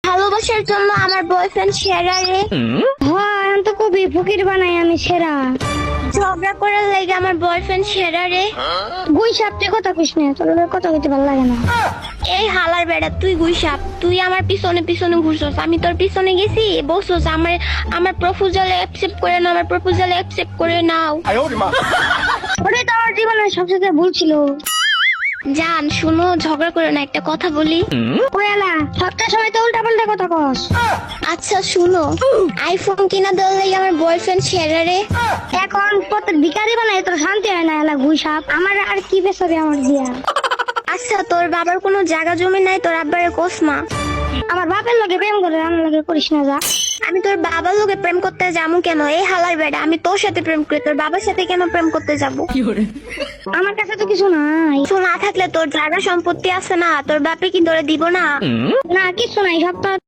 ভালোবাসার জন্য আমার বয়ফ্রেন্ড সেরা রে। হ্যাঁ এখন তো কবি ফকির বানাই আমি সেরা। ঝগড়া করার লাগে আমার বয়ফ্রেন্ড সেরা রে। গুই সাপটে কথা কইস না, তোর লগে কথা কইতে ভালো লাগে না। এই হালার বেড়া, তুই গুইসাপ, তুই আমার পিছনে পিছনে ঘুরছস, আমি তোর পিছনে গেছি বসছস। আমার প্রপোজাল অ্যাকসেপ্ট করে নাও, আমার প্রপোজাল অ্যাকসেপ্ট করে নাও। ওটাই তো আমার জীবনের সবচেয়ে ভুল ছিল। জান শুনো, ঝগড়া করে না, একটা কথা বলি। ওয়ালা সবটার সময় তো উল্টা পাল্টা কথা কস। আচ্ছা শুনো, আইফোন কিনা দেওয়ার লাগে আমার বয়ফ্রেন্ড সেরা রে। এখন তোর ভিখারি বানাই তোর শান্তি হয় না, এলা গুই সাপ আমার আর কি বেসবে আমার দিয়া। আচ্ছা তোর বাবার কোনো জায়গা জমি নাই, তোর আব্বারে কোসমা। আমার বাপের লগে প্রেম করে আমার লগে করিস না যা। আমি তোর বাবার লোকে প্রেম করতে যাবো কেন? এই হালার বেড়া, আমি তোর সাথে প্রেম করি, তোর বাবার সাথে কেন প্রেম করতে যাবো? আমার কাছে তো কিছু নাই। কিছু না থাকলে তোর জায়গা সম্পত্তি আছে না, তোর বাপে কি তোরে দিব না? না কিছু নাই, সব তো